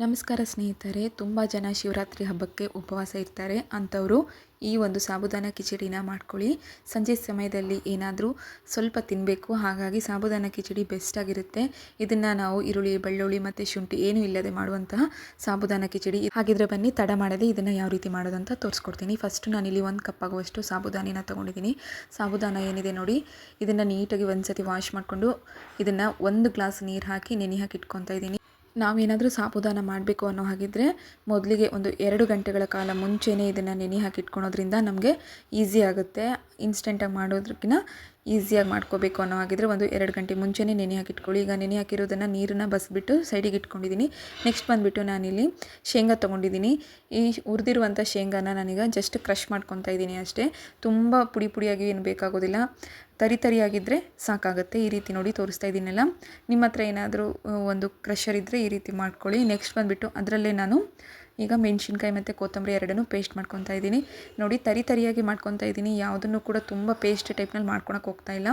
ನಮಸ್ಕಾರ ಸ್ನೇಹಿತರೆ, ತುಂಬ ಜನ ಶಿವರಾತ್ರಿ ಹಬ್ಬಕ್ಕೆ ಉಪವಾಸ ಇರ್ತಾರೆ. ಅಂಥವರು ಈ ಒಂದು ಸಾಬುದಾನ ಕಿಚಡಿನ ಮಾಡ್ಕೊಳ್ಳಿ. ಸಂಜೆ ಸಮಯದಲ್ಲಿ ಏನಾದರೂ ಸ್ವಲ್ಪ ತಿನ್ನಬೇಕು, ಹಾಗಾಗಿ ಸಾಬುದಾನ ಕಿಚಡಿ ಬೆಸ್ಟಾಗಿರುತ್ತೆ. ಇದನ್ನು ನಾವು ಈರುಳ್ಳಿ, ಬೆಳ್ಳುಳ್ಳಿ ಮತ್ತು ಶುಂಠಿ ಏನೂ ಇಲ್ಲದೆ ಮಾಡುವಂತಹ ಸಾಬುದಾನ ಕಿಚಡಿ. ಹಾಗಿದ್ರೆ ಬನ್ನಿ, ತಡ ಮಾಡದೆ ಇದನ್ನು ಯಾವ ರೀತಿ ಮಾಡೋದಂತ ತೋರಿಸ್ಕೊಡ್ತೀನಿ. ಫಸ್ಟು ನಾನಿಲ್ಲಿ 1 ಕಪ್ ಆಗುವಷ್ಟು ಸಾಬುದಾನಿನ ತೊಗೊಂಡಿದ್ದೀನಿ. ಸಾಬುದಾನ ಏನಿದೆ ನೋಡಿ, ಇದನ್ನು ನೀಟಾಗಿ ಒಂದು ಸತಿ ವಾಶ್ ಮಾಡಿಕೊಂಡು ಇದನ್ನು 1 ಗ್ಲಾಸ್ ನೀರು ಹಾಕಿ ನೆನೆ ಹಾಕಿ ಇಟ್ಕೊತಾ ಇದ್ದೀನಿ. ನಾವೇನಾದರೂ ಸಾಬುದಾನ ಮಾಡಬೇಕು ಅನ್ನೋ ಹಾಗಿದ್ದರೆ ಮೊದಲಿಗೆ ಒಂದು 2 ಗಂಟೆಗಳ ಕಾಲ ಮುಂಚೆನೇ ಇದನ್ನು ನೆನೆ ಹಾಕಿ ಇಟ್ಕೊಳೋದ್ರಿಂದ ನಮಗೆ ಈಸಿ ಆಗುತ್ತೆ. ಇನ್ಸ್ಟೆಂಟಾಗಿ ಮಾಡೋದಕ್ಕಿಂತ ಈಸಿಯಾಗಿ ಮಾಡ್ಕೋಬೇಕು ಅನ್ನೋ ಹಾಗಿದ್ರೆ ಒಂದು 2 ಗಂಟೆ ಮುಂಚೆನೇ ನೆನೆ ಹಾಕಿ ಇಟ್ಕೊಳ್ಳಿ. ಈಗ ನೆನೆ ಹಾಕಿರೋದನ್ನು ನೀರನ್ನು ಬಸ್ಬಿಟ್ಟು ಸೈಡಿಗೆ ಇಟ್ಕೊಂಡಿದ್ದೀನಿ. ನೆಕ್ಸ್ಟ್ ಬಂದುಬಿಟ್ಟು ನಾನಿಲ್ಲಿ ಶೇಂಗಾ ತೊಗೊಂಡಿದ್ದೀನಿ. ಈ ಹುರಿದಿರುವಂಥ ಶೇಂಗಾನ ನಾನೀಗ ಜಸ್ಟ್ ಕ್ರಷ್ ಮಾಡ್ಕೊತಾ ಇದ್ದೀನಿ ಅಷ್ಟೇ. ತುಂಬ ಪುಡಿಯಾಗಿ ಏನು ಬೇಕಾಗೋದಿಲ್ಲ, ತರಿಯಾಗಿದ್ದರೆ ಸಾಕಾಗುತ್ತೆ. ಈ ರೀತಿ ನೋಡಿ ತೋರಿಸ್ತಾ ಇದ್ದೀನಲ್ಲ, ನಿಮ್ಮ ಹತ್ರ ಏನಾದರೂ ಒಂದು ಕ್ರಷರ್ ಇದ್ದರೆ ಈ ರೀತಿ ಮಾಡ್ಕೊಳ್ಳಿ. ನೆಕ್ಸ್ಟ್ ಬಂದುಬಿಟ್ಟು ಅದರಲ್ಲೇ ನಾನು ಈಗ ಮೆಣಸಿನ್ಕಾಯಿ ಮತ್ತು ಕೊತ್ತಂಬರಿ ಎರಡನ್ನೂ ಪೇಸ್ಟ್ ಮಾಡ್ಕೊತಾ ಇದ್ದೀನಿ. ನೋಡಿ ತರಿಯಾಗಿ ಮಾಡ್ಕೊತಾ ಇದ್ದೀನಿ, ಯಾವುದನ್ನು ಕೂಡ ತುಂಬ ಪೇಸ್ಟ್ ಟೈಪ್ನಲ್ಲಿ ಮಾಡ್ಕೊಳಕ್ಕೆ ಹೋಗ್ತಾ ಇಲ್ಲ.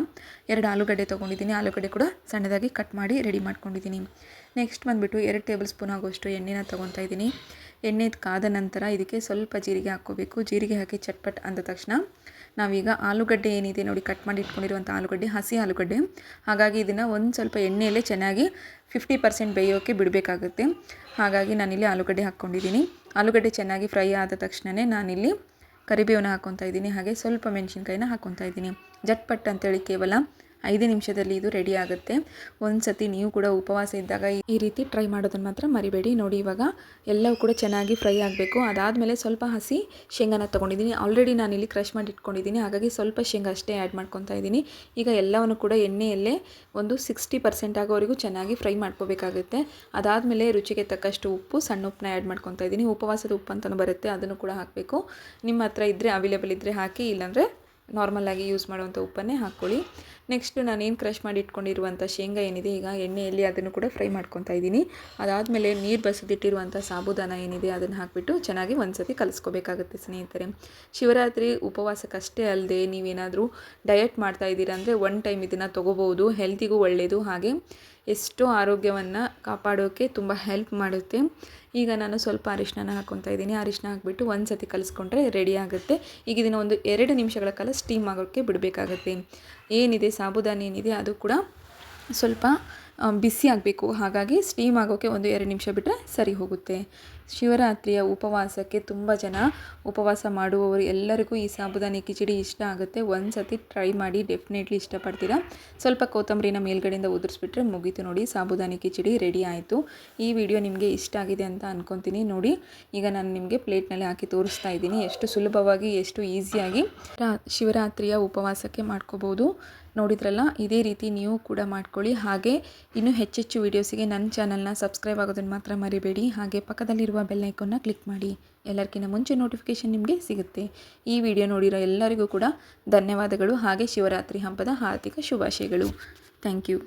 2 ಆಲೂಗಡ್ಡೆ ತೊಗೊಂಡಿದ್ದೀನಿ. ಆಲೂಗಡ್ಡೆ ಕೂಡ ಸಣ್ಣದಾಗಿ ಕಟ್ ಮಾಡಿ ರೆಡಿ ಮಾಡ್ಕೊಂಡಿದ್ದೀನಿ. ನೆಕ್ಸ್ಟ್ ಬಂದುಬಿಟ್ಟು 2 ಟೇಬಲ್ ಸ್ಪೂನ್ ಆಗುವಷ್ಟು ಎಣ್ಣೆನ ತೊಗೊತಾ ಇದ್ದೀನಿ. ಎಣ್ಣೆ ಕಾದ ನಂತರ ಇದಕ್ಕೆ ಸ್ವಲ್ಪ ಜೀರಿಗೆ ಹಾಕ್ಕೋಬೇಕು. ಜೀರಿಗೆ ಹಾಕಿ ಚಟ್ಪಟ್ ಅಂದ ತಕ್ಷಣ ನಾವೀಗ ಆಲೂಗಡ್ಡೆ ಏನಿದೆ ನೋಡಿ, ಕಟ್ ಮಾಡಿ ಇಟ್ಕೊಂಡಿರುವಂಥ ಆಲೂಗಡ್ಡೆ, ಹಸಿ ಆಲೂಗಡ್ಡೆ, ಹಾಗಾಗಿ ಇದನ್ನು ಒಂದು ಸ್ವಲ್ಪ ಎಣ್ಣೆಯಲ್ಲೇ ಚೆನ್ನಾಗಿ 50% ಬೇಯೋಕ್ಕೆ ಬಿಡಬೇಕಾಗುತ್ತೆ. ಹಾಗಾಗಿ ನಾನಿಲ್ಲಿ ಆಲೂಗಡ್ಡೆ ಹಾಕ್ಕೊಂಡಿದ್ದೀನಿ. ಆಲೂಗಡ್ಡೆ ಚೆನ್ನಾಗಿ ಫ್ರೈ ಆದ ತಕ್ಷಣವೇ ನಾನಿಲ್ಲಿ ಕರಿಬೇವನ್ನ ಹಾಕ್ಕೊತಾ ಇದ್ದೀನಿ. ಹಾಗೆ ಸ್ವಲ್ಪ ಮೆಣಸಿನ್ಕಾಯಿನ ಹಾಕ್ಕೊತಾ ಇದ್ದೀನಿ. ಜಟ್ಪಟ್ ಅಂತೇಳಿ ಕೇವಲ 5 ನಿಮಿಷದಲ್ಲಿ ಇದು ರೆಡಿ ಆಗುತ್ತೆ. ಒಂದು ಸತಿ ನೀವು ಕೂಡ ಉಪವಾಸ ಇದ್ದಾಗ ಈ ರೀತಿ ಟ್ರೈ ಮಾಡೋದನ್ನು ಮಾತ್ರ ಮರಿಬೇಡಿ. ನೋಡಿ, ಇವಾಗ ಎಲ್ಲವೂ ಕೂಡ ಚೆನ್ನಾಗಿ ಫ್ರೈ ಆಗಬೇಕು. ಅದಾದಮೇಲೆ ಸ್ವಲ್ಪ ಹಸಿ ಶೇಂಗಾನ ತೊಗೊಂಡಿದ್ದೀನಿ. ಆಲ್ರೆಡಿ ನಾನಿಲ್ಲಿ ಕ್ರಷ್ ಮಾಡಿ ಇಟ್ಕೊಂಡಿದ್ದೀನಿ, ಹಾಗಾಗಿ ಸ್ವಲ್ಪ ಶೇಂಗಾ ಅಷ್ಟೇ ಆ್ಯಡ್ ಮಾಡ್ಕೊತಾ ಇದ್ದೀನಿ. ಈಗ ಎಲ್ಲವನ್ನು ಕೂಡ ಎಣ್ಣೆಯಲ್ಲೇ ಒಂದು 60% ಆಗೋವರೆಗೂ ಚೆನ್ನಾಗಿ ಫ್ರೈ ಮಾಡ್ಕೋಬೇಕಾಗುತ್ತೆ. ಅದಾದಮೇಲೆ ರುಚಿಗೆ ತಕ್ಕಷ್ಟು ಉಪ್ಪು, ಸಣ್ಣ ಉಪ್ಪನ್ನ ಆ್ಯಡ್ ಮಾಡ್ಕೊತಾ ಇದ್ದೀನಿ. ಉಪವಾಸದ ಉಪ್ಪು ಅಂತಲೂ ಬರುತ್ತೆ, ಅದನ್ನು ಕೂಡ ಹಾಕಬೇಕು. ನಿಮ್ಮ ಹತ್ರ ಇದ್ದರೆ, ಅವೈಲೇಬಲ್ ಇದ್ದರೆ ಹಾಕಿ, ಇಲ್ಲಾಂದರೆ ನಾರ್ಮಲಾಗಿ ಯೂಸ್ ಮಾಡುವಂಥ ಉಪ್ಪನ್ನೇ ಹಾಕ್ಕೊಳ್ಳಿ. ನೆಕ್ಸ್ಟು ನಾನೇನು ಕ್ರಷ್ ಮಾಡಿ ಇಟ್ಕೊಂಡಿರುವಂಥ ಶೇಂಗಾ ಏನಿದೆ, ಈಗ ಎಣ್ಣೆಯಲ್ಲಿ ಅದನ್ನು ಕೂಡ ಫ್ರೈ ಮಾಡ್ಕೊತಾ ಇದ್ದೀನಿ. ಅದಾದಮೇಲೆ ನೀರು ಬಸಿದಿಟ್ಟಿರುವಂಥ ಸಾಬುದಾನ ಏನಿದೆ ಅದನ್ನು ಹಾಕಿಬಿಟ್ಟು ಚೆನ್ನಾಗಿ ಒಂದು ಸತಿ ಕಲಿಸ್ಕೋಬೇಕಾಗುತ್ತೆ ಸ್ನೇಹಿತರೆ. ಶಿವರಾತ್ರಿ ಉಪವಾಸಕ್ಕಷ್ಟೇ ಅಲ್ಲದೆ ನೀವೇನಾದರೂ ಡಯಟ್ ಮಾಡ್ತಾ ಇದ್ದೀರಾ ಅಂದರೆ 1 ಟೈಮ್ ಇದನ್ನು ತೊಗೋಬೋದು. ಹೆಲ್ತಿಗೂ ಒಳ್ಳೆಯದು, ಹಾಗೆ ಎಷ್ಟೋ ಆರೋಗ್ಯವನ್ನು ಕಾಪಾಡೋಕ್ಕೆ ತುಂಬ ಹೆಲ್ಪ್ ಮಾಡುತ್ತೆ. ಈಗ ನಾನು ಸ್ವಲ್ಪ ಅರಿಶಿನ ಹಾಕ್ಕೊತಾ ಇದ್ದೀನಿ. ಅರಿಶಿನ ಹಾಕಿಬಿಟ್ಟು ಒಂದು ಸತಿ ಕಲಿಸ್ಕೊಂಡ್ರೆ ರೆಡಿ ಆಗುತ್ತೆ. ಈಗ ಇದನ್ನು ಒಂದು 2 ನಿಮಿಷಗಳ ಕಾಲ ಸ್ಟೀಮ್ ಆಗೋಕ್ಕೆ ಬಿಡಬೇಕಾಗುತ್ತೆ. ಏನಿದೆ ಸಾಬುದಾನ ಏನಿದೆ ಅದು ಕೂಡ ಸ್ವಲ್ಪ ಬಿಸಿ ಆಗಬೇಕು, ಹಾಗಾಗಿ ಸ್ಟೀಮ್ ಆಗೋಕ್ಕೆ ಒಂದು 2 ನಿಮಿಷ ಬಿಟ್ಟರೆ ಸರಿ ಹೋಗುತ್ತೆ. ಶಿವರಾತ್ರಿಯ ಉಪವಾಸಕ್ಕೆ ತುಂಬ ಜನ ಉಪವಾಸ ಮಾಡುವವರು ಎಲ್ಲರಿಗೂ ಈ ಸಾಬುದಾನಿ ಕಿಚಡಿ ಇಷ್ಟ ಆಗುತ್ತೆ. ಒಂದು ಸತಿ ಟ್ರೈ ಮಾಡಿ, ಡೆಫಿನೆಟ್ಲಿ ಇಷ್ಟಪಡ್ತೀರಾ. ಸ್ವಲ್ಪ ಕೊತ್ತಂಬರಿನ ಮೇಲ್ಗಡೆಯಿಂದ ಉದುರಿಸ್ಬಿಟ್ರೆ ಮುಗೀತು. ನೋಡಿ, ಸಾಬುದಾನಿ ಕಿಚಡಿ ರೆಡಿ ಆಯಿತು. ಈ ವಿಡಿಯೋ ನಿಮಗೆ ಇಷ್ಟ ಆಗಿದೆ ಅಂತ ಅಂದ್ಕೊತೀನಿ. ನೋಡಿ, ಈಗ ನಾನು ನಿಮಗೆ ಪ್ಲೇಟ್ನಲ್ಲಿ ಹಾಕಿ ತೋರಿಸ್ತಾ ಇದ್ದೀನಿ ಎಷ್ಟು ಸುಲಭವಾಗಿ, ಎಷ್ಟು ಈಸಿಯಾಗಿ ಶಿವರಾತ್ರಿಯ ಉಪವಾಸಕ್ಕೆ ಮಾಡ್ಕೋಬೋದು. ನೋಡಿದ್ರಲ್ಲ, ಇದೇ ರೀತಿ ನೀವು ಕೂಡ ಮಾಡ್ಕೊಳ್ಳಿ. ಹಾಗೆ ಇನ್ನೂ ಹೆಚ್ಚೆಚ್ಚು ವೀಡಿಯೋಸಿಗೆ ನನ್ನ ಚಾನಲ್ನ ಸಬ್ಸ್ಕ್ರೈಬ್ ಆಗೋದನ್ನು ಮಾತ್ರ ಮರಿಬೇಡಿ. ಹಾಗೆ ಪಕ್ಕದಲ್ಲಿರುವ ಬೆಲ್ ಐಕಾನ್ನ ಕ್ಲಿಕ್ ಮಾಡಿ, ಎಲ್ಲರಿಗಿಂತ ಮುಂಚೆ ನೋಟಿಫಿಕೇಷನ್ ನಿಮಗೆ ಸಿಗುತ್ತೆ. ಈ ವಿಡಿಯೋ ನೋಡಿರೋ ಎಲ್ಲರಿಗೂ ಕೂಡ ಧನ್ಯವಾದಗಳು. ಹಾಗೆ ಶಿವರಾತ್ರಿ ಹಬ್ಬದ ಹಾರ್ದಿಕ ಶುಭಾಶಯಗಳು. Thank you.